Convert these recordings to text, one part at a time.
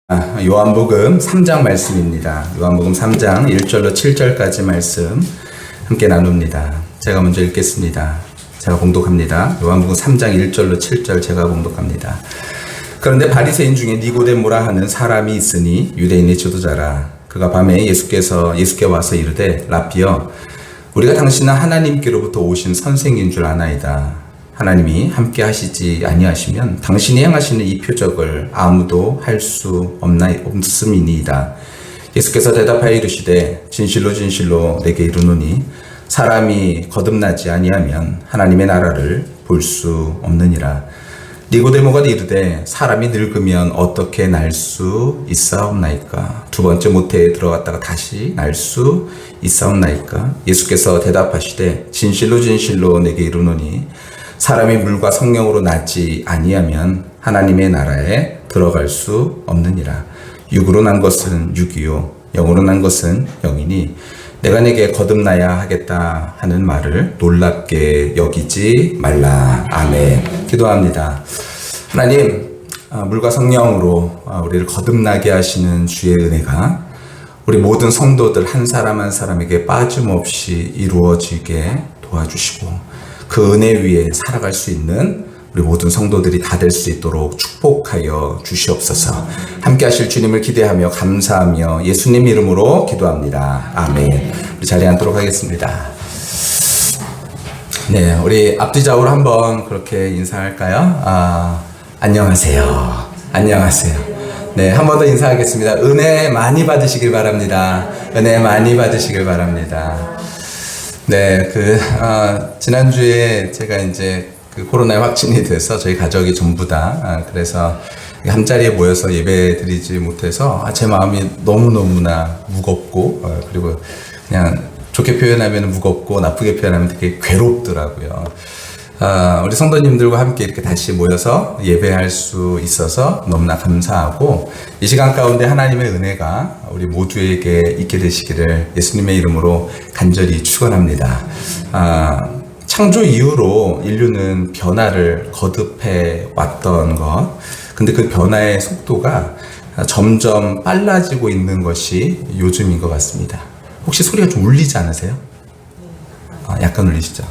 요한복음 3장 말씀입니다. 요한복음 3장 1절로 7절까지 말씀 함께 나눕니다. 제가 먼저 읽겠습니다. 제가 봉독합니다. 요한복음 3장 1절로 7절 제가 봉독합니다. 그런데 바리새인 중에 니고데모라 하는 사람이 있으니 유대인의 지도자라. 그가 밤에 예수께 와서 이르되 라피여 우리가 당신은 하나님께로부터 오신 선생인 줄 아나이다. 하나님이 함께 하시지 아니하시면 당신이 행하시는 이 표적을 아무도 할 수 없음이니이다. 예수께서 대답하여 이르시되 진실로 진실로 내게 이르노니 사람이 거듭나지 아니하면 하나님의 나라를 볼 수 없느니라. 니고데모가 이르되 사람이 늙으면 어떻게 날 수 있사옵나이까? 두 번째 모태에 들어갔다가 다시 날 수 있사옵나이까? 예수께서 대답하시되 진실로 진실로 내게 이르노니 사람이 물과 성령으로 낳지 아니하면 하나님의 나라에 들어갈 수 없느니라. 육으로 난 것은 육이요 영으로 난 것은 영이니 내가 내게 거듭나야 하겠다 하는 말을 놀랍게 여기지 말라. 아멘. 기도합니다. 하나님, 물과 성령으로 우리를 거듭나게 하시는 주의 은혜가 우리 모든 성도들 한 사람 한 사람에게 빠짐없이 이루어지게 도와주시고 그 은혜 위에 살아갈 수 있는 우리 모든 성도들이 다 될 수 있도록 축복하여 주시옵소서. 함께 하실 주님을 기대하며 감사하며 예수님 이름으로 기도합니다. 아멘. 우리 자리에 앉도록 하겠습니다. 네, 우리 앞뒤좌우로 한번 그렇게 인사할까요? 안녕하세요. 안녕하세요. 네, 한 번 더 인사하겠습니다. 은혜 많이 받으시길 바랍니다. 은혜 많이 받으시길 바랍니다. 네, 지난주에 제가 이제 코로나에 확진이 돼서 저희 가족이 전부 다, 그래서 한 자리에 모여서 예배 드리지 못해서 제 마음이 너무너무나 무겁고, 그리고 그냥 좋게 표현하면 무겁고 나쁘게 표현하면 되게 괴롭더라고요. 우리 성도님들과 함께 이렇게 다시 모여서 예배할 수 있어서 너무나 감사하고 이 시간 가운데 하나님의 은혜가 우리 모두에게 있게 되시기를 예수님의 이름으로 간절히 축원합니다. 창조 이후로 인류는 변화를 거듭해 왔던 것, 근데 그 변화의 속도가 점점 빨라지고 있는 것이 요즘인 것 같습니다. 혹시 소리가 좀 울리지 않으세요? 약간 울리시죠?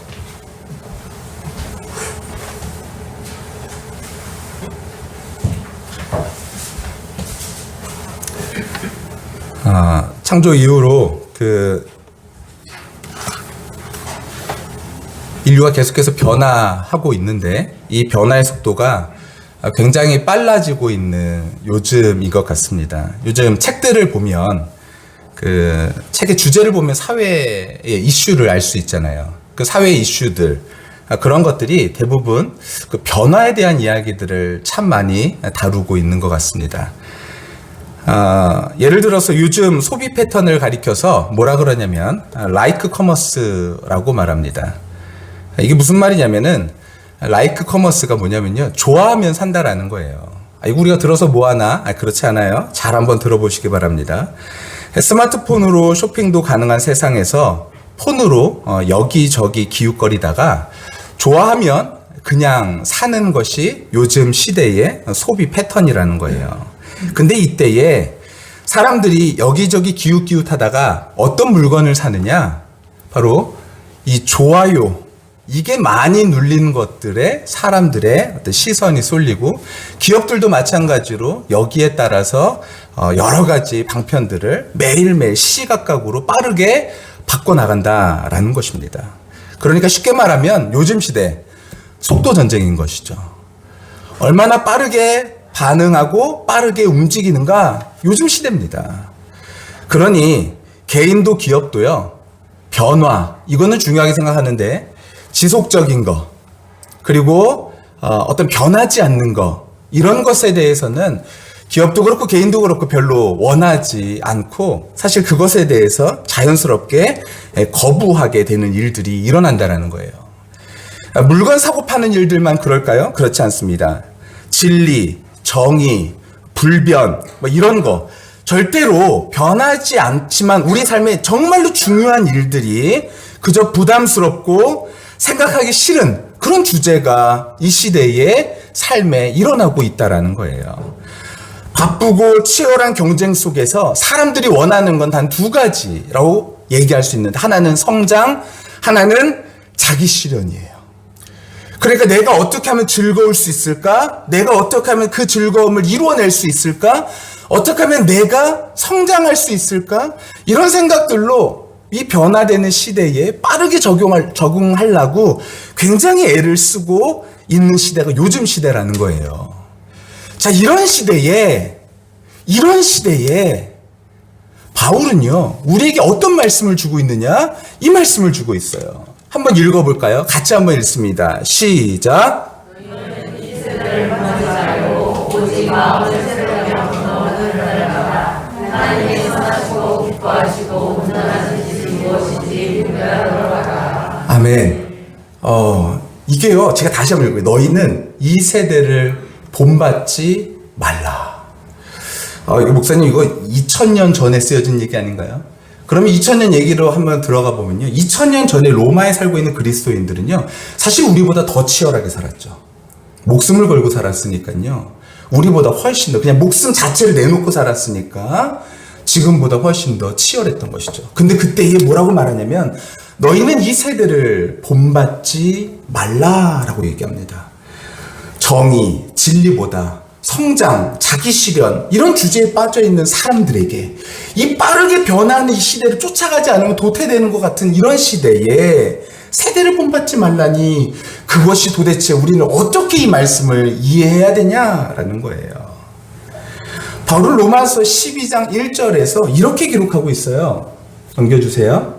창조 이후로 인류가 계속해서 변화하고 있는데 이 변화의 속도가 굉장히 빨라지고 있는 요즘인 것 같습니다. 요즘 책들을 보면 책의 주제를 보면 사회의 이슈를 알 수 있잖아요. 그 사회의 이슈들 그런 것들이 대부분 그 변화에 대한 이야기들을 참 많이 다루고 있는 것 같습니다. 예를 들어서 요즘 소비 패턴을 가리켜서 뭐라 그러냐면 라이크 커머스라고 말합니다. 이게 무슨 말이냐면은 라이크 커머스가 뭐냐면요, 좋아하면 산다라는 거예요. 이거 우리가 들어서 뭐하나? 그렇지 않아요. 잘 한번 들어보시기 바랍니다. 스마트폰으로 쇼핑도 가능한 세상에서 폰으로 여기저기 기웃거리다가 좋아하면 그냥 사는 것이 요즘 시대의 소비 패턴이라는 거예요. 근데 이때에 사람들이 여기저기 기웃기웃하다가 어떤 물건을 사느냐? 바로 이 좋아요, 이게 많이 눌린 것들에 사람들의 어떤 시선이 쏠리고 기업들도 마찬가지로 여기에 따라서 여러 가지 방편들을 매일매일 시시각각으로 빠르게 바꿔나간다라는 것입니다. 그러니까 쉽게 말하면 요즘 시대 속도 전쟁인 것이죠. 얼마나 빠르게 반응하고 빠르게 움직이는가, 요즘 시대입니다. 그러니 개인도 기업도요, 변화, 이거는 중요하게 생각하는데 지속적인 거, 그리고 어떤 변하지 않는 거, 이런 것에 대해서는 기업도 그렇고 개인도 그렇고 별로 원하지 않고 사실 그것에 대해서 자연스럽게 거부하게 되는 일들이 일어난다는 거예요. 물건 사고 파는 일들만 그럴까요? 그렇지 않습니다. 진리, 정의, 불변, 이런 거 절대로 변하지 않지만 우리 삶에 정말로 중요한 일들이 그저 부담스럽고 생각하기 싫은 그런 주제가 이 시대의 삶에 일어나고 있다라는 거예요. 바쁘고 치열한 경쟁 속에서 사람들이 원하는 건 단 두 가지라고 얘기할 수 있는데, 하나는 성장, 하나는 자기 실현이에요. 그러니까 내가 어떻게 하면 즐거울 수 있을까? 내가 어떻게 하면 그 즐거움을 이루어낼 수 있을까? 어떻게 하면 내가 성장할 수 있을까? 이런 생각들로 이 변화되는 시대에 빠르게 적응하려고 굉장히 애를 쓰고 있는 시대가 요즘 시대라는 거예요. 자, 이런 시대에 바울은요, 우리에게 어떤 말씀을 주고 있느냐? 이 말씀을 주고 있어요. 한번 읽어볼까요? 같이 한번 읽습니다. 시작. 너희는 이 세대를 만나지 말고 오직 마음을 새롭게 하고 너는 따라가라. 하나님이 선하시고 기뻐하시고 온전하신 뜻이 무엇인지 분별하러 가라. 아멘. 이게요, 제가 다시 한번 읽어요. 너희는 이 세대를 본받지 말라. 목사님, 이거 2000년 전에 쓰여진 얘기 아닌가요? 그러면 2000년 얘기로 한번 들어가 보면요, 2000년 전에 로마에 살고 있는 그리스도인들은요, 사실 우리보다 더 치열하게 살았죠. 목숨을 걸고 살았으니까요, 우리보다 훨씬 더, 그냥 목숨 자체를 내놓고 살았으니까 지금보다 훨씬 더 치열했던 것이죠. 근데 그때에 뭐라고 말하냐면, 너희는 이 세대를 본받지 말라라고 얘기합니다. 정의, 진리보다 성장, 자기 실현, 이런 주제에 빠져 있는 사람들에게, 이 빠르게 변하는 이 시대를 쫓아가지 않으면 도태되는 것 같은 이런 시대에 세대를 본받지 말라니, 그것이 도대체 우리는 어떻게 이 말씀을 이해해야 되냐라는 거예요. 바울은 로마서 12장 1절에서 이렇게 기록하고 있어요. 넘겨주세요.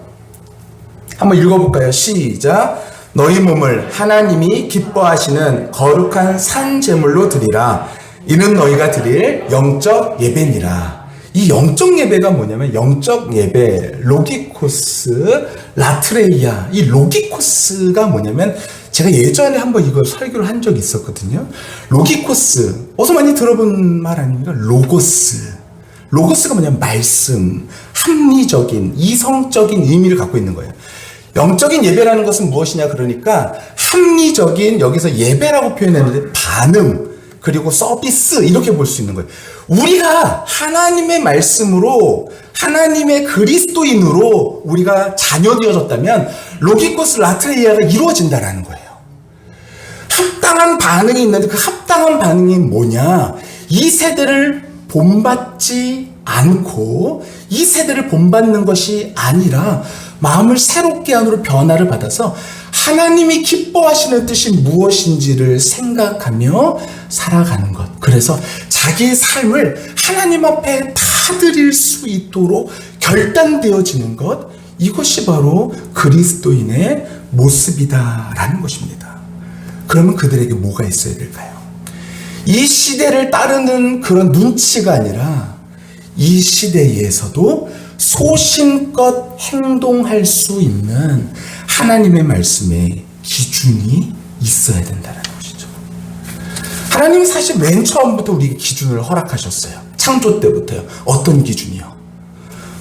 한번 읽어볼까요? 시작. 너희 몸을 하나님이 기뻐하시는 거룩한 산 제물로 드리라. 이는 너희가 드릴 영적 예배니라. 이 영적 예배가 뭐냐면, 영적 예배, 로기코스, 라트레이아. 이 로기코스가 뭐냐면, 제가 예전에 한번 이걸 설교를 한 적이 있었거든요. 로기코스, 어서 많이 들어본 말 아닙니까? 로고스. 로고스가 뭐냐면 말씀, 합리적인, 이성적인 의미를 갖고 있는 거예요. 영적인 예배라는 것은 무엇이냐 그러니까, 합리적인, 여기서 예배라고 표현했는데 반응, 그리고 서비스, 이렇게 볼 수 있는 거예요. 우리가 하나님의 말씀으로, 하나님의 그리스도인으로 우리가 자녀되어졌다면 로기코스 라트레이아가 이루어진다라는 거예요. 합당한 반응이 있는데, 그 합당한 반응이 뭐냐? 이 세대를 본받지 않고 이 세대를 본받는 것이 아니라 마음을 새롭게 안으로 변화를 받아서 하나님이 기뻐하시는 뜻이 무엇인지를 생각하며 살아가는 것. 그래서 자기의 삶을 하나님 앞에 다 드릴 수 있도록 결단되어지는 것, 이것이 바로 그리스도인의 모습이다라는 것입니다. 그러면 그들에게 뭐가 있어야 될까요? 이 시대를 따르는 그런 눈치가 아니라 이 시대에서도 소신껏 행동할 수 있는 하나님의 말씀에 기준이 있어야 된다는 것이죠. 하나님은 사실 맨 처음부터 우리에게 기준을 허락하셨어요. 창조 때부터요. 어떤 기준이요?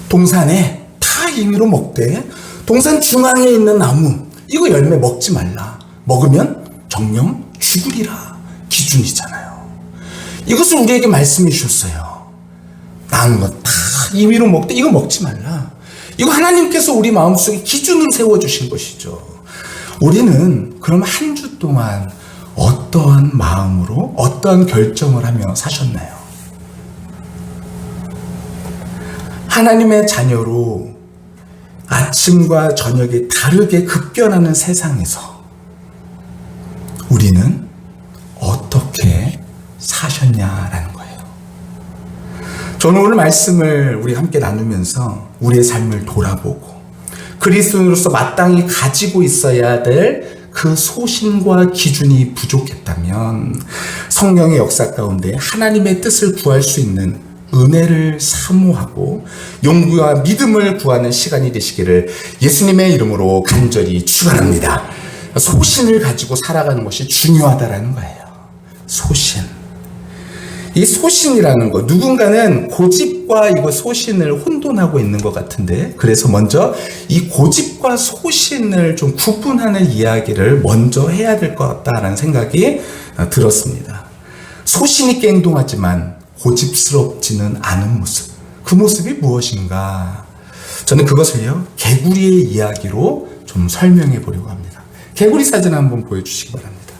동산에 다 임의로 먹되 동산 중앙에 있는 나무, 이거 열매 먹지 말라. 먹으면 정령 죽으리라. 기준이잖아요. 이것을 우리에게 말씀해 주셨어요. 나은 것 다 임의로 먹되 이거 먹지 말라. 이거 하나님께서 우리 마음속에 기준을 세워주신 것이죠. 우리는 그럼 한 주 동안 어떠한 마음으로 어떠한 결정을 하며 사셨나요? 하나님의 자녀로 아침과 저녁이 다르게 급변하는 세상에서 우리는 어떻게 사셨냐라는 거예요. 저는 오늘 말씀을 우리 함께 나누면서 우리의 삶을 돌아보고 그리스도인으로서 마땅히 가지고 있어야 될 그 소신과 기준이 부족했다면 성령의 역사 가운데 하나님의 뜻을 구할 수 있는 은혜를 사모하고 용기와 믿음을 구하는 시간이 되시기를 예수님의 이름으로 간절히 축원합니다. 소신을 가지고 살아가는 것이 중요하다라는 거예요. 소신. 이 소신이라는 거, 누군가는 고집과 이거 소신을 혼돈하고 있는 것 같은데, 그래서 먼저 이 고집과 소신을 좀 구분하는 이야기를 먼저 해야 될 것 같다라는 생각이 들었습니다. 소신 있게 행동하지만 고집스럽지는 않은 모습. 그 모습이 무엇인가? 저는 그것을요, 개구리의 이야기로 좀 설명해 보려고 합니다. 개구리 사진 한번 보여주시기 바랍니다.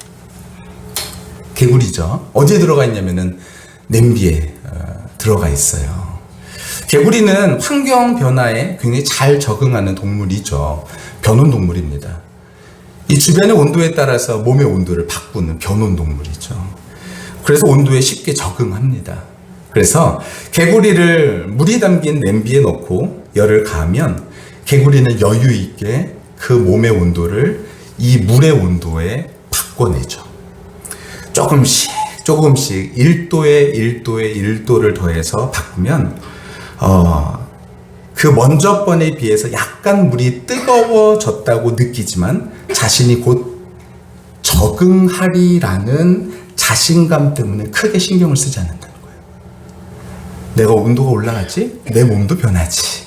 개구리죠. 어디에 들어가 있냐면은 냄비에 들어가 있어요. 개구리는 환경 변화에 굉장히 잘 적응하는 동물이죠. 변온 동물입니다. 이 주변의 온도에 따라서 몸의 온도를 바꾸는 변온 동물이죠. 그래서 온도에 쉽게 적응합니다. 그래서 개구리를 물이 담긴 냄비에 넣고 열을 가하면 개구리는 여유 있게 그 몸의 온도를 이 물의 온도에 바꿔내죠. 조금씩 1도에 1도를 더해서 바꾸면 그 먼저 번에 비해서 약간 물이 뜨거워졌다고 느끼지만 자신이 곧 적응하리라는 자신감 때문에 크게 신경을 쓰지 않는다는 거예요. 내가 온도가 올라가지? 내 몸도 변하지.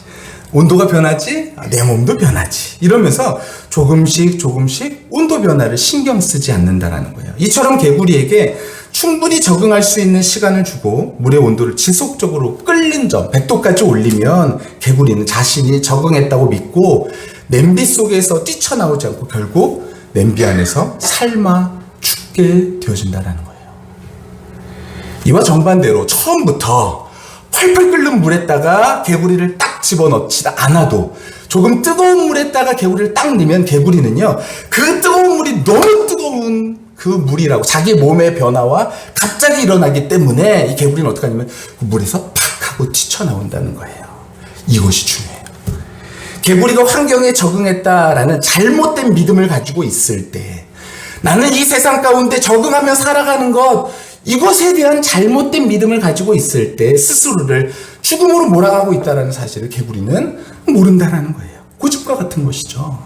온도가 변하지? 내 몸도 변하지. 이러면서 조금씩 온도 변화를 신경 쓰지 않는다라는 거예요. 이처럼 개구리에게 충분히 적응할 수 있는 시간을 주고 물의 온도를 지속적으로 끓는 점, 100도까지 올리면 개구리는 자신이 적응했다고 믿고 냄비 속에서 뛰쳐나오지 않고 결국 냄비 안에서 삶아 죽게 되어진다는 거예요. 이와 정반대로 처음부터 펄펄 끓는 물에다가 개구리를 딱 집어넣지 않아도 조금 뜨거운 물에다가 개구리를 딱 넣으면 개구리는요, 그 뜨거운 물이 너무 뜨거운 그 물이라고 자기 몸의 변화와 갑자기 일어나기 때문에 이 개구리는 어떻게 하냐면 그 물에서 팍 하고 튀쳐나온다는 거예요. 이것이 중요해요. 개구리가 환경에 적응했다라는 잘못된 믿음을 가지고 있을 때, 나는 이 세상 가운데 적응하며 살아가는 것, 이것에 대한 잘못된 믿음을 가지고 있을 때 스스로를 죽음으로 몰아가고 있다는 사실을 개구리는 모른다라는 거예요. 고집과 같은 것이죠.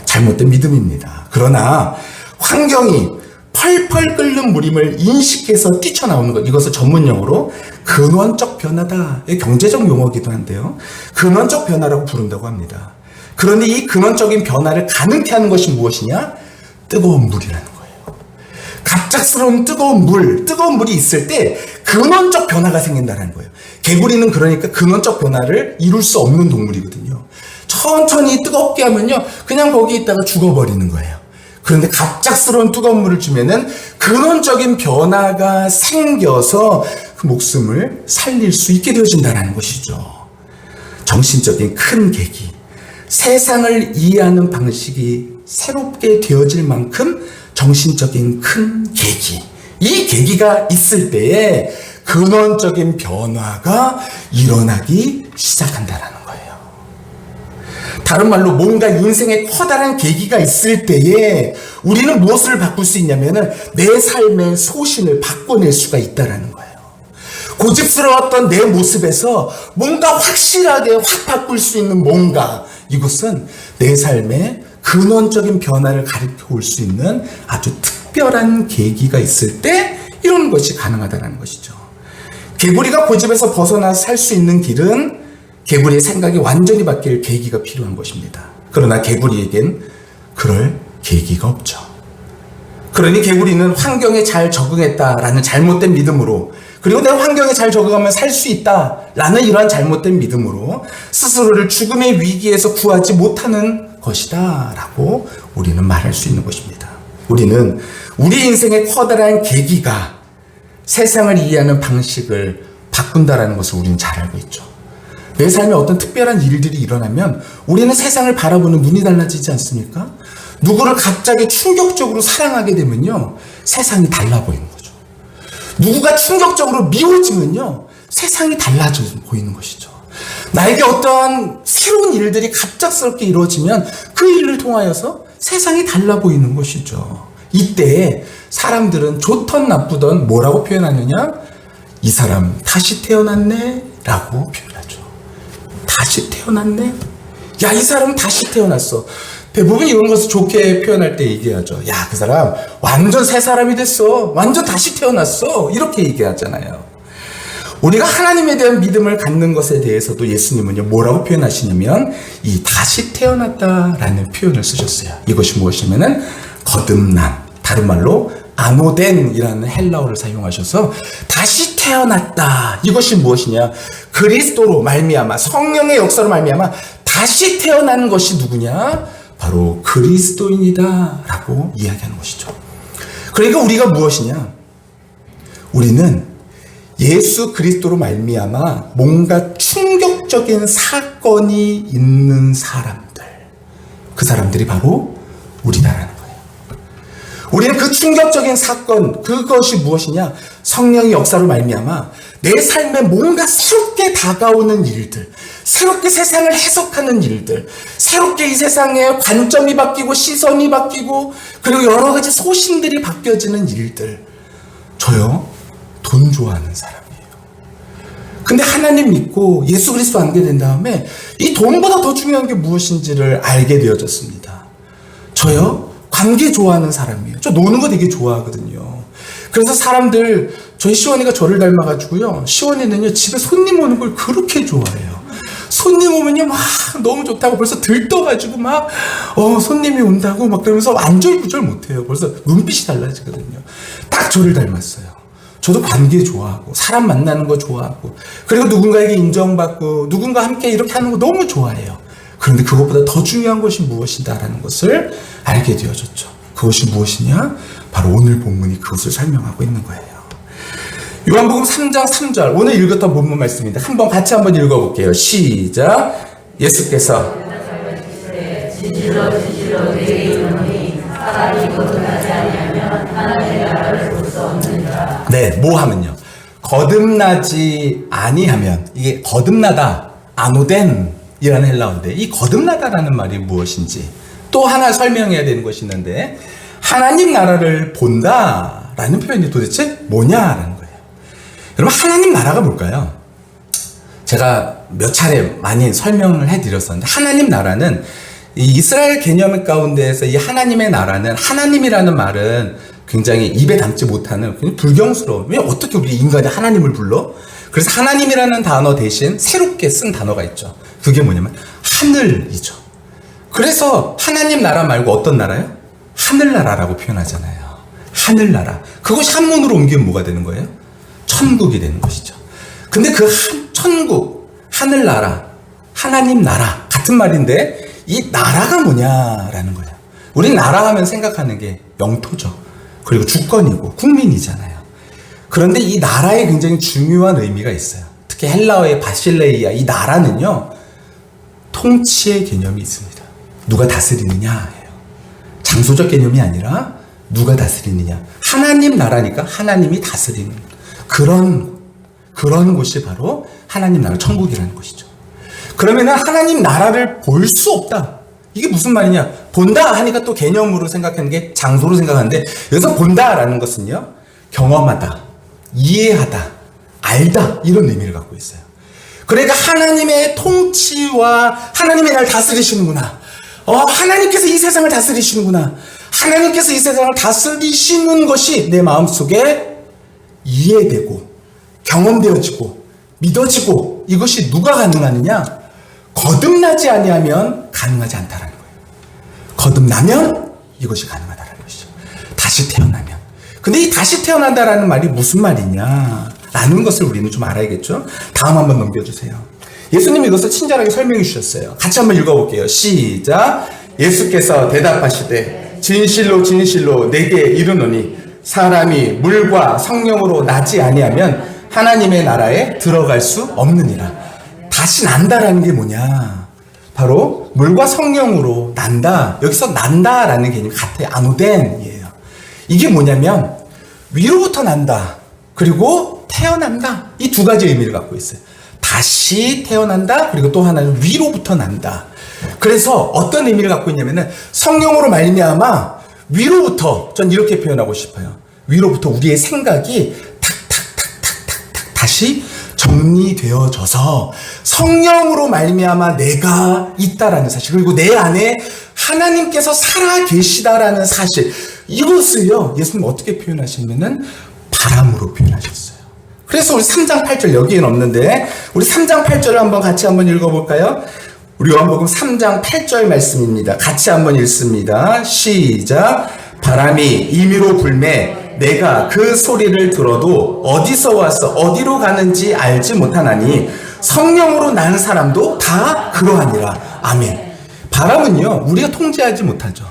잘못된 믿음입니다. 그러나 환경이 펄펄 끓는 물임을 인식해서 뛰쳐나오는 것, 이것을 전문용어로 근원적 변화다. 경제적 용어이기도 한데요, 근원적 변화라고 부른다고 합니다. 그런데 이 근원적인 변화를 가능케 하는 것이 무엇이냐? 뜨거운 물이라는 거예요. 갑작스러운 뜨거운 물이 있을 때 근원적 변화가 생긴다는 거예요. 개구리는 그러니까 근원적 변화를 이룰 수 없는 동물이거든요. 천천히 뜨겁게 하면요, 그냥 거기 있다가 죽어버리는 거예요. 그런데 갑작스러운 뜨거운 물을 주면은 근원적인 변화가 생겨서 그 목숨을 살릴 수 있게 되어진다는 것이죠. 정신적인 큰 계기, 세상을 이해하는 방식이 새롭게 되어질 만큼 정신적인 큰 계기, 이 계기가 있을 때에 근원적인 변화가 일어나기 시작한다는 거예요. 다른 말로 뭔가 인생에 커다란 계기가 있을 때에 우리는 무엇을 바꿀 수 있냐면은 내 삶의 소신을 바꿔낼 수가 있다는 거예요. 고집스러웠던 내 모습에서 뭔가 확실하게 확 바꿀 수 있는 뭔가, 이것은 내 삶의 근원적인 변화를 가리켜 올 수 있는 아주 특별한 계기가 있을 때 이런 것이 가능하다는 것이죠. 개구리가 고집에서 벗어나서 살 수 있는 길은 개구리의 생각이 완전히 바뀔 계기가 필요한 것입니다. 그러나 개구리에겐 그럴 계기가 없죠. 그러니 개구리는 환경에 잘 적응했다라는 잘못된 믿음으로, 그리고 내가 환경에 잘 적응하면 살 수 있다라는 이러한 잘못된 믿음으로 스스로를 죽음의 위기에서 구하지 못하는 것이다 라고 우리는 말할 수 있는 것입니다. 우리는 우리 인생의 커다란 계기가 세상을 이해하는 방식을 바꾼다라는 것을 우리는 잘 알고 있죠. 내 삶에 어떤 특별한 일들이 일어나면 우리는 세상을 바라보는 눈이 달라지지 않습니까? 누구를 갑자기 충격적으로 사랑하게 되면요, 세상이 달라 보이는 거죠. 누구가 충격적으로 미워지면요, 세상이 달라져 보이는 것이죠. 나에게 어떠한 새로운 일들이 갑작스럽게 이루어지면 그 일을 통하여서 세상이 달라 보이는 것이죠. 이때 사람들은 좋던 나쁘던 뭐라고 표현하느냐? 이 사람 다시 태어났네 라고 표현하죠. 다시 태어났네? 야, 이 사람 다시 태어났어. 대부분 이런 것을 좋게 표현할 때 얘기하죠. 야, 그 사람 완전 새 사람이 됐어. 완전 다시 태어났어. 이렇게 얘기하잖아요. 우리가 하나님에 대한 믿음을 갖는 것에 대해서도 예수님은요, 뭐라고 표현하시냐면 이 다시 태어났다라는 표현을 쓰셨어요. 이것이 무엇이냐면은 거듭남, 다른 말로 아노덴이라는 헬라어를 사용하셔서 다시 태어났다. 이것이 무엇이냐? 그리스도로 말미암아, 성령의 역사로 말미암아 다시 태어난 것이 누구냐? 바로 그리스도인이다 라고 이야기하는 것이죠. 그러니까 우리가 무엇이냐? 우리는 예수 그리스도로 말미암아 뭔가 충격적인 사건이 있는 사람들, 그 사람들이 바로 우리다라는 거예요. 우리는 그 충격적인 사건, 그것이 무엇이냐? 성령의 역사로 말미암아 내 삶에 뭔가 새롭게 다가오는 일들, 새롭게 세상을 해석하는 일들, 새롭게 이 세상의 관점이 바뀌고 시선이 바뀌고 그리고 여러 가지 소신들이 바뀌어지는 일들. 저요, 돈 좋아하는 사람이에요. 근데 하나님 믿고 예수 그리스도 알게 된 다음에 이 돈보다 더 중요한 게 무엇인지를 알게 되어졌습니다. 저요, 관계 좋아하는 사람이에요. 저 노는 거 되게 좋아하거든요. 그래서 사람들, 저희 시원이가 저를 닮아가지고요, 시원이는요 집에 손님 오는 걸 그렇게 좋아해요. 손님 오면요 막 너무 좋다고 벌써 들떠가지고 막 손님이 온다고 막 그러면서 안절부절 못해요. 벌써 눈빛이 달라지거든요. 딱 저를 닮았어요. 저도 관계 좋아하고 사람 만나는 거 좋아하고 그리고 누군가에게 인정받고 누군가 함께 이렇게 하는 거 너무 좋아해요. 그런데 그것보다 더 중요한 것이 무엇이다라는 것을 알게 되어졌죠. 그것이 무엇이냐? 바로 오늘 본문이 그것을 설명하고 있는 거예요. 요한복음 3장 3절, 오늘 읽었던 본문 말씀입니다. 같이 한번 읽어볼게요. 시작. 예수께서 진실로 진실로 내게 이르노니 사람이 거듭나지 아니하면 하나님의 나라를 볼 수 없느니라. 네, 뭐 하면요? 거듭나지 아니하면, 이게 거듭나다, 아노덴이라는 헬라어인데 이 거듭나다라는 말이 무엇인지 또 하나 설명해야 되는 것이 있는데, 하나님 나라를 본다라는 표현이 도대체 뭐냐라는 거예요. 여러분, 하나님 나라가 뭘까요? 제가 몇 차례 많이 설명을 해드렸었는데, 하나님 나라는 이 이스라엘 개념 가운데에서 이 하나님의 나라는, 하나님이라는 말은 굉장히 입에 담지 못하는 굉장히 불경스러워. 왜 어떻게 우리 인간이 하나님을 불러? 그래서 하나님이라는 단어 대신 새롭게 쓴 단어가 있죠. 그게 뭐냐면 하늘이죠. 그래서 하나님 나라 말고 어떤 나라요? 하늘나라라고 표현하잖아요. 하늘나라. 그것이 한문으로 옮기면 뭐가 되는 거예요? 천국이 되는 것이죠. 근데 그 천국, 하늘나라, 하나님 나라 같은 말인데 이 나라가 뭐냐라는 거예요. 우린 나라 하면 생각하는 게 영토죠. 그리고 주권이고 국민이잖아요. 그런데 이 나라에 굉장히 중요한 의미가 있어요. 특히 헬라어의 바실레이아, 이 나라는요, 통치의 개념이 있습니다. 누가 다스리느냐예요. 장소적 개념이 아니라 누가 다스리느냐. 하나님 나라니까 하나님이 다스리는 그런 곳이 바로 하나님 나라, 천국이라는 것이죠. 그러면은 하나님 나라를 볼 수 없다. 이게 무슨 말이냐? 본다 하니까 또 개념으로 생각하는 게 장소로 생각하는데, 여기서 본다라는 것은요, 경험하다, 이해하다, 알다, 이런 의미를 갖고 있어요. 그러니까 하나님의 통치와 하나님의 날 다스리시는구나. 하나님께서 이 세상을 다스리시는구나. 하나님께서 이 세상을 다스리시는 것이 내 마음속에 이해되고 경험되어지고 믿어지고, 이것이 누가 가능하느냐? 거듭나지 아니하면 가능하지 않다라는 거예요. 거듭나면 이것이 가능하다라는 것이죠. 다시 태어나면. 근데 이 다시 태어난다라는 말이 무슨 말이냐 라는 것을 우리는 좀 알아야겠죠. 다음 한번 넘겨주세요. 예수님이 이것을 친절하게 설명해 주셨어요. 같이 한번 읽어볼게요. 시작. 예수께서 대답하시되 진실로 진실로 내게 이르노니 사람이 물과 성령으로 나지 아니하면 하나님의 나라에 들어갈 수 없느니라. 다시 난다라는 게 뭐냐? 바로 물과 성령으로 난다. 여기서 난다라는 개념이 같아요. 아노덴이에요. 이게 뭐냐면 위로부터 난다, 그리고 태어난다. 이 두 가지 의미를 갖고 있어요. 다시 태어난다, 그리고 또 하나는 위로부터 난다. 그래서 어떤 의미를 갖고 있냐면은 성령으로 말미암아 위로부터, 전 이렇게 표현하고 싶어요. 위로부터 우리의 생각이 탁탁탁탁탁탁 다시 정리되어져서 성령으로 말미암아 내가 있다라는 사실, 그리고 내 안에 하나님께서 살아 계시다라는 사실, 이것을요 예수님 어떻게 표현하시면은 바람으로 표현하셨어요. 그래서 우리 3장 8절, 여기에는 없는데 우리 3장 8절을 한번 같이 한번 읽어볼까요? 우리 요한복음 3장 8절 말씀입니다. 같이 한번 읽습니다. 시작. 바람이 임의로 불매 내가 그 소리를 들어도 어디서 와서 어디로 가는지 알지 못하나니 성령으로 난 사람도 다 그러하니라. 아멘. 바람은요, 우리가 통제하지 못하죠.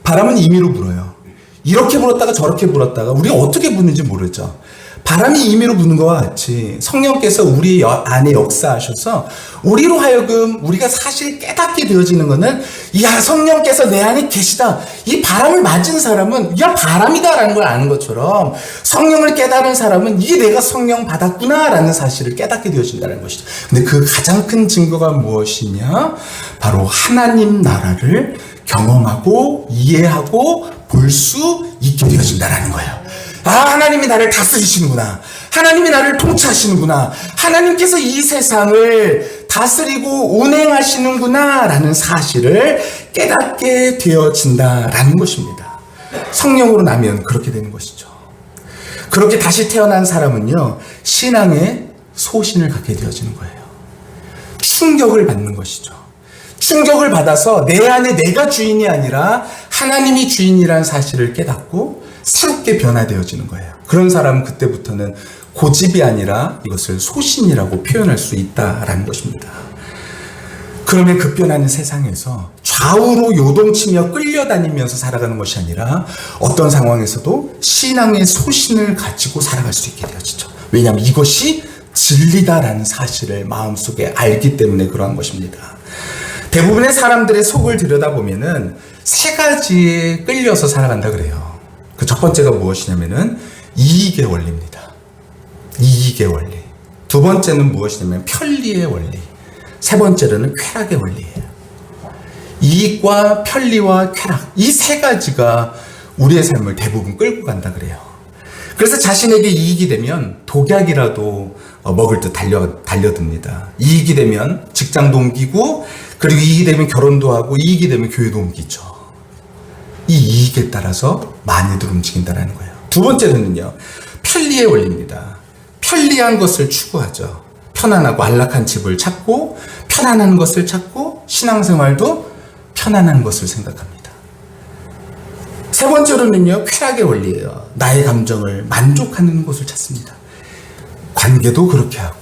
바람은 임의로 불어요. 이렇게 불었다가 저렇게 불었다가 우리가 어떻게 부는지 모르죠. 바람이 임의로 부는 것과 같이 성령께서 우리 안에 역사하셔서 우리로 하여금 우리가 사실 깨닫게 되어지는 것은, 야, 성령께서 내 안에 계시다. 이 바람을 맞은 사람은 야, 바람이다라는 걸 아는 것처럼 성령을 깨달은 사람은 이게 내가 성령 받았구나라는 사실을 깨닫게 되어진다는 것이죠. 근데 그 가장 큰 증거가 무엇이냐? 바로 하나님 나라를 경험하고 이해하고 볼 수 있게 되어진다는 거예요. 아, 하나님이 나를 다스리시는구나. 하나님이 나를 통치하시는구나. 하나님께서 이 세상을 다스리고 운행하시는구나 라는 사실을 깨닫게 되어진다라는 것입니다. 성령으로 나면 그렇게 되는 것이죠. 그렇게 다시 태어난 사람은요, 신앙의 소신을 갖게 되어지는 거예요. 충격을 받는 것이죠. 충격을 받아서 내 안에 내가 주인이 아니라 하나님이 주인이라는 사실을 깨닫고 새롭게 변화되어지는 거예요. 그런 사람은 그때부터는 고집이 아니라 이것을 소신이라고 표현할 수 있다라는 것입니다. 그러면 급변하는 세상에서 좌우로 요동치며 끌려다니면서 살아가는 것이 아니라 어떤 상황에서도 신앙의 소신을 가지고 살아갈 수 있게 되어지죠. 왜냐하면 이것이 진리다라는 사실을 마음속에 알기 때문에 그러한 것입니다. 대부분의 사람들의 속을 들여다보면은 세 가지에 끌려서 살아간다 그래요. 그 첫 번째가 무엇이냐면은 이익의 원리입니다. 이익의 원리. 두 번째는 무엇이냐면 편리의 원리. 세 번째로는 쾌락의 원리예요. 이익과 편리와 쾌락, 이 세 가지가 우리의 삶을 대부분 끌고 간다 그래요. 그래서 자신에게 이익이 되면 독약이라도 먹을 듯 달려듭니다. 이익이 되면 직장도 옮기고, 그리고 이익이 되면 결혼도 하고, 이익이 되면 교회도 옮기죠. 이 이익에 따라서 많이들 움직인다는 거예요. 두 번째는요, 편리의 원리입니다. 편리한 것을 추구하죠. 편안하고 안락한 집을 찾고, 편안한 것을 찾고, 신앙생활도 편안한 것을 생각합니다. 세 번째로는요, 쾌락의 원리예요. 나의 감정을 만족하는 곳을 찾습니다. 관계도 그렇게 하고,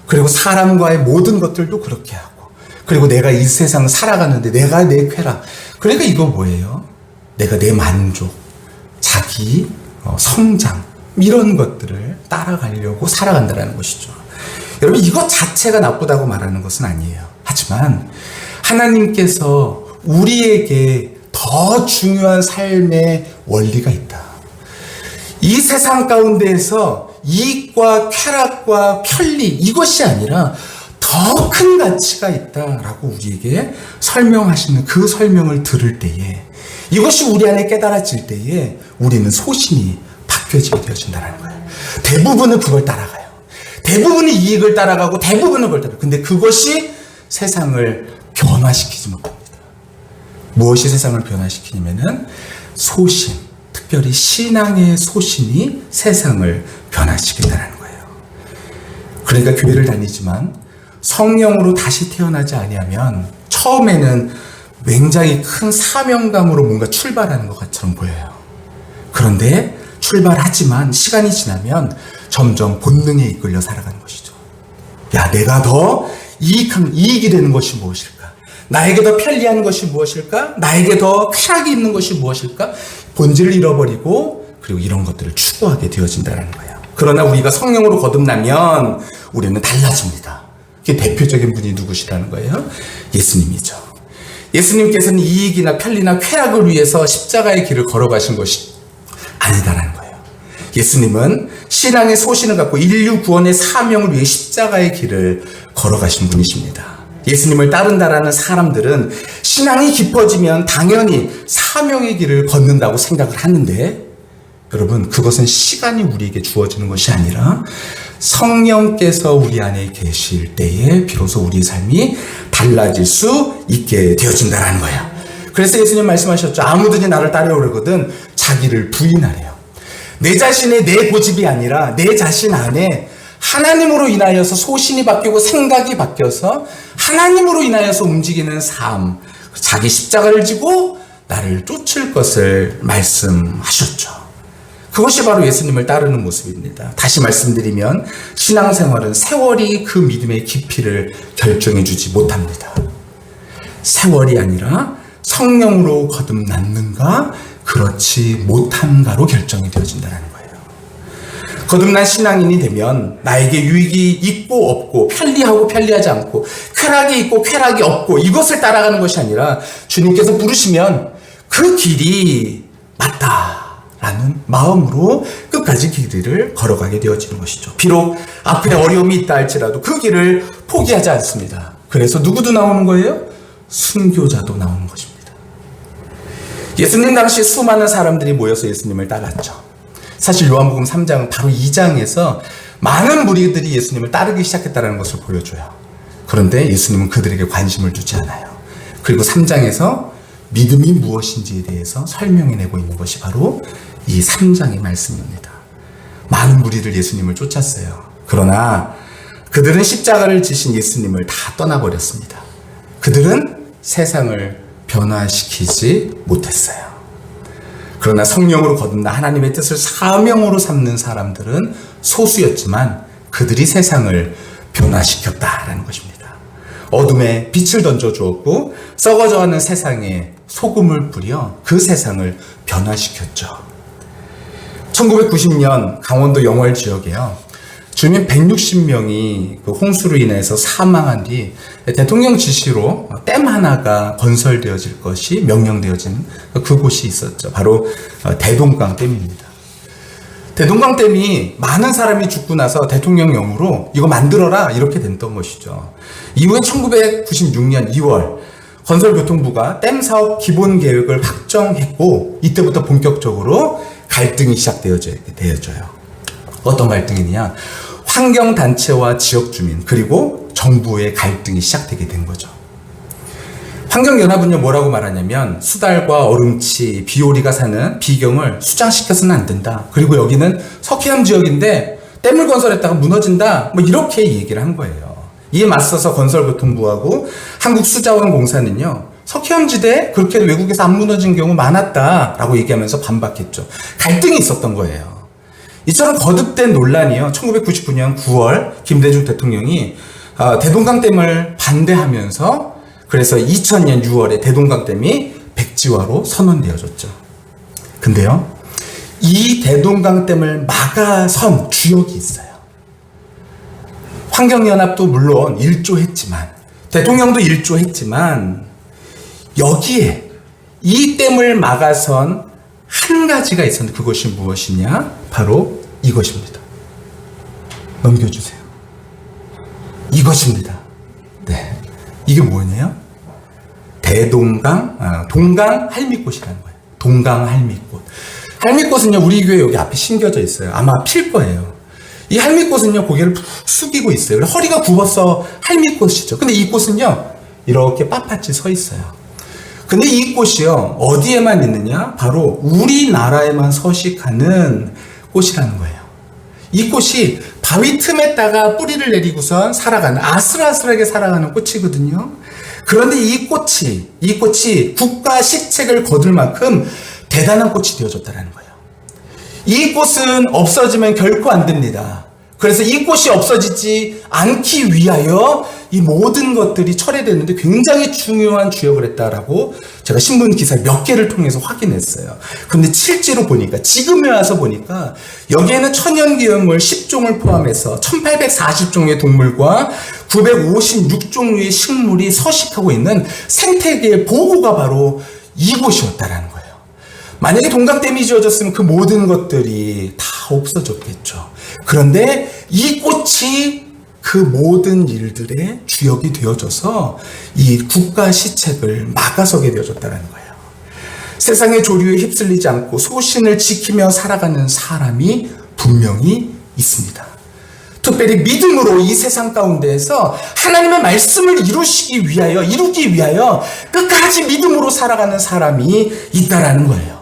그리고 사람과의 모든 것들도 그렇게 하고, 그리고 내가 이 세상을 살아가는데 내가 내 쾌락, 그러니까 이거 뭐예요? 내가 내 만족, 자기 성장, 이런 것들을 따라가려고 살아간다는 것이죠. 여러분, 이것 자체가 나쁘다고 말하는 것은 아니에요. 하지만 하나님께서 우리에게 더 중요한 삶의 원리가 있다. 이 세상 가운데에서 이익과 쾌락과 편리, 이것이 아니라 더 큰 가치가 있다라고 우리에게 설명하시는 그 설명을 들을 때에, 이것이 우리 안에 깨달아질 때에 우리는 소신이 바뀌어지게 되어진다는 거예요. 대부분은 그걸 따라가요. 대부분이 이익을 따라가고 대부분은 그걸 따라가요. 근데 그것이 세상을 변화시키지 못합니다. 무엇이 세상을 변화시키냐면은 소신, 특별히 신앙의 소신이 세상을 변화시킨다는 거예요. 그러니까 교회를 다니지만 성령으로 다시 태어나지 아니하면 처음에는 굉장히 큰 사명감으로 뭔가 출발하는 것처럼 보여요. 그런데 출발하지만 시간이 지나면 점점 본능에 이끌려 살아가는 것이죠. 야, 내가 더 이익이 되는 것이 무엇일까? 나에게 더 편리한 것이 무엇일까? 나에게 더 쾌락이 있는 것이 무엇일까? 본질을 잃어버리고, 그리고 이런 것들을 추구하게 되어진다는 거예요. 그러나 우리가 성령으로 거듭나면 우리는 달라집니다. 그게 대표적인 분이 누구시라는 거예요? 예수님이죠. 예수님께서는 이익이나 편리나 쾌락을 위해서 십자가의 길을 걸어가신 것이 아니다라는 거예요. 예수님은 신앙의 소신을 갖고 인류 구원의 사명을 위해 십자가의 길을 걸어가신 분이십니다. 예수님을 따른다라는 사람들은 신앙이 깊어지면 당연히 사명의 길을 걷는다고 생각을 하는데, 여러분, 그것은 시간이 우리에게 주어지는 것이 아니라 성령께서 우리 안에 계실 때에 비로소 우리 삶이 달라질 수 있게 되어진다는 거예요. 그래서 예수님 말씀하셨죠. 아무든지 나를 따르려거든 자기를 부인하래요. 내 자신의 내 고집이 아니라 내 자신 안에 하나님으로 인하여서 소신이 바뀌고 생각이 바뀌어서 하나님으로 인하여서 움직이는 삶, 자기 십자가를 지고 나를 쫓을 것을 말씀하셨죠. 그것이 바로 예수님을 따르는 모습입니다. 다시 말씀드리면 신앙생활은 세월이 그 믿음의 깊이를 결정해 주지 못합니다. 세월이 아니라 성령으로 거듭났는가 그렇지 못한가로 결정이 되어진다는 거예요. 거듭난 신앙인이 되면 나에게 유익이 있고 없고 편리하고 편리하지 않고 쾌락이 있고 쾌락이 없고 이것을 따라가는 것이 아니라 주님께서 부르시면 그 길이 맞다라는 마음으로 끝까지 길을 걸어가게 되어지는 것이죠. 비록 앞에 어려움이 있다 할지라도 그 길을 포기하지 않습니다. 그래서 누구도 나오는 거예요? 순교자도 나오는 것입니다. 예수님 당시 수많은 사람들이 모여서 예수님을 따랐죠. 사실 요한복음 3장은 바로 이 장에서 많은 무리들이 예수님을 따르기 시작했다는 것을 보여줘요. 그런데 예수님은 그들에게 관심을 두지 않아요. 그리고 3장에서 믿음이 무엇인지에 대해서 설명해내고 있는 것이 바로 이 3장의 말씀입니다. 많은 무리들 예수님을 쫓았어요. 그러나 그들은 십자가를 지신 예수님을 다 떠나버렸습니다. 그들은 세상을 변화시키지 못했어요. 그러나 성령으로 거듭나 하나님의 뜻을 사명으로 삼는 사람들은 소수였지만 그들이 세상을 변화시켰다라는 것입니다. 어둠에 빛을 던져주었고 썩어져가는 세상에 소금을 뿌려 그 세상을 변화시켰죠. 1990년 강원도 영월 지역에요. 주민 160명이 그 홍수로 인해서 사망한 뒤 대통령 지시로 댐 하나가 건설되어질 것이 명령되어진 그곳이 있었죠. 바로 대동강 댐입니다. 대동강 댐이 많은 사람이 죽고 나서 대통령령으로 이거 만들어라 이렇게 됐던 것이죠. 이후에 1996년 2월 건설교통부가 댐 사업 기본 계획을 확정했고 이때부터 본격적으로 갈등이 시작되어져요. 어떤 갈등이냐? 환경단체와 지역주민 그리고 정부의 갈등이 시작되게 된 거죠. 환경연합은요 뭐라고 말하냐면 수달과 얼음치, 비오리가 사는 비경을 수장시켜서는 안 된다. 그리고 여기는 석회암 지역인데 댐을 건설했다가 무너진다. 뭐 이렇게 얘기를 한 거예요. 이에 맞서서 건설교통부하고 한국수자원공사는요 석회암지대에 그렇게 외국에서 안 무너진 경우 많았다라고 얘기하면서 반박했죠. 갈등이 있었던 거예요. 이처럼 거듭된 논란이요. 1999년 9월 김대중 대통령이 대동강댐을 반대하면서 그래서 2000년 6월에 대동강댐이 백지화로 선언되어졌죠. 근데요. 이 대동강댐을 막아선 주역이 있어요. 환경연합도 물론 일조했지만 대통령도 일조했지만 여기에 이 댐을 막아선 한 가지가 있었는데 그것이 무엇이냐? 바로 이것입니다. 넘겨주세요. 이것입니다. 네, 이게 뭐냐요? 동강 할미꽃이라는 거예요. 동강 할미꽃. 할미꽃은요 우리 교회 여기 앞에 심겨져 있어요. 아마 필 거예요. 이 할미꽃은요 고개를 푹 숙이고 있어요. 허리가 굽어서 할미꽃이죠. 근데 이 꽃은요 이렇게 빳빳이 서 있어요. 근데 이 꽃이요 어디에만 있느냐? 바로 우리나라에만 서식하는 꽃이라는 거예요. 이 꽃이 바위 틈에다가 뿌리를 내리고선 살아가는 아슬아슬하게 살아가는 꽃이거든요. 그런데 이 꽃이 국가 시책을 거둘 만큼 대단한 꽃이 되어졌다는 거예요. 이 꽃은 없어지면 결코 안 됩니다. 그래서 이 꽃이 없어지지 않기 위하여 이 모든 것들이 철회됐는데 굉장히 중요한 주역을 했다라고 제가 신문 기사 몇 개를 통해서 확인했어요. 근데 실제로 보니까 지금에 와서 보니까 여기에는 천연기념물 10종을 포함해서 1840종의 동물과 956종류의 식물이 서식하고 있는 생태계의 보호가 바로 이곳이었다라는 거예요. 만약에 동강댐이 지어졌으면 그 모든 것들이 다 없어졌겠죠. 그런데 이 꽃이 그 모든 일들의 주역이 되어져서 이 국가 시책을 막아서게 되어졌다는 거예요. 세상의 조류에 휩쓸리지 않고 소신을 지키며 살아가는 사람이 분명히 있습니다. 특별히 믿음으로 이 세상 가운데에서 하나님의 말씀을 이루기 위하여 끝까지 믿음으로 살아가는 사람이 있다라는 거예요.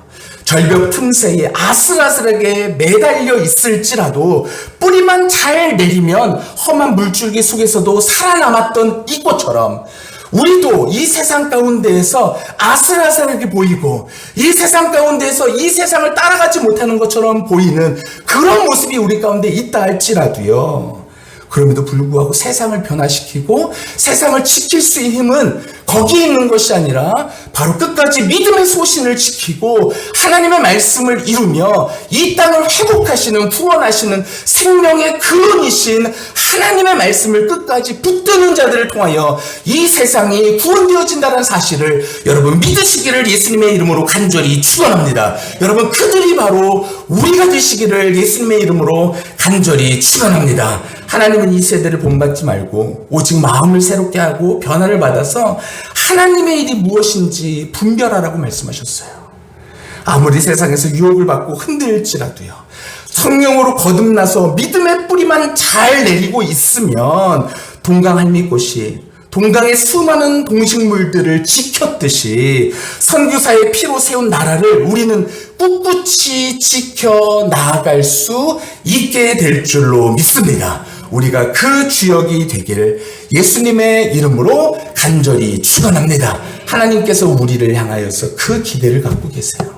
절벽 틈새에 아슬아슬하게 매달려 있을지라도 뿌리만 잘 내리면 험한 물줄기 속에서도 살아남았던 이 꽃처럼 우리도 이 세상 가운데에서 아슬아슬하게 보이고 이 세상 가운데에서 이 세상을 따라가지 못하는 것처럼 보이는 그런 모습이 우리 가운데 있다 할지라도요, 그럼에도 불구하고 세상을 변화시키고 세상을 지킬 수 있는 힘은 거기에 있는 것이 아니라 바로 끝까지 믿음의 소신을 지키고 하나님의 말씀을 이루며 이 땅을 회복하시는, 구원하시는 생명의 근원이신 하나님의 말씀을 끝까지 붙드는 자들을 통하여 이 세상이 구원되어진다는 사실을 여러분 믿으시기를 예수님의 이름으로 간절히 축원합니다. 여러분, 그들이 바로 우리가 되시기를 예수님의 이름으로 간절히 축원합니다. 하나님은 이 세대를 본받지 말고 오직 마음을 새롭게 하고 변화를 받아서 하나님의 일이 무엇인지 분별하라고 말씀하셨어요. 아무리 세상에서 유혹을 받고 흔들릴지라도요, 성령으로 거듭나서 믿음의 뿌리만 잘 내리고 있으면 동강할미꽃이 동강의 수많은 동식물들을 지켰듯이 선교사의 피로 세운 나라를 우리는 꿋꿋이 지켜 나아갈 수 있게 될 줄로 믿습니다. 우리가 그 주역이 되길 예수님의 이름으로 간절히 축원합니다. 하나님께서 우리를 향하여서 그 기대를 갖고 계세요.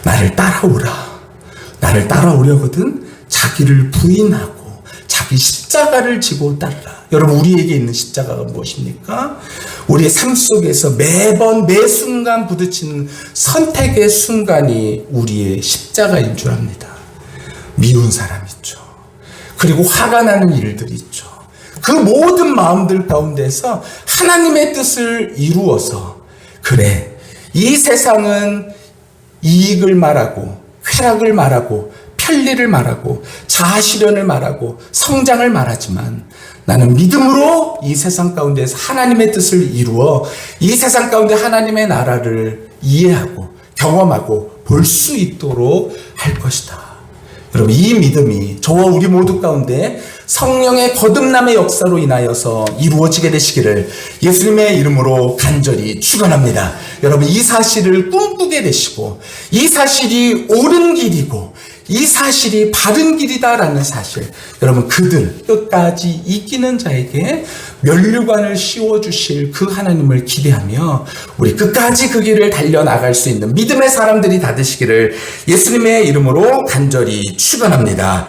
나를 따라오라. 나를 따라오려거든 자기를 부인하고 자기 십자가를 지고 따르라. 여러분, 우리에게 있는 십자가가 무엇입니까? 우리의 삶 속에서 매번 매 순간 부딪히는 선택의 순간이 우리의 십자가인 줄 압니다. 미운 사람 있죠. 그리고 화가 나는 일들이 있죠. 그 모든 마음들 가운데서 하나님의 뜻을 이루어서, 그래, 이 세상은 이익을 말하고 쾌락을 말하고 편리를 말하고 자아실현을 말하고 성장을 말하지만 나는 믿음으로 이 세상 가운데서 하나님의 뜻을 이루어 이 세상 가운데 하나님의 나라를 이해하고 경험하고 볼 수 있도록 할 것이다. 여러분, 이 믿음이 저와 우리 모두 가운데 성령의 거듭남의 역사로 인하여서 이루어지게 되시기를 예수님의 이름으로 간절히 축원합니다. 여러분, 이 사실을 꿈꾸게 되시고 이 사실이 옳은 길이고 이 사실이 바른 길이다라는 사실, 여러분, 그들 끝까지 이기는 자에게 면류관을 씌워주실 그 하나님을 기대하며 우리 끝까지 그 길을 달려나갈 수 있는 믿음의 사람들이 다 되시기를 예수님의 이름으로 간절히 축원합니다.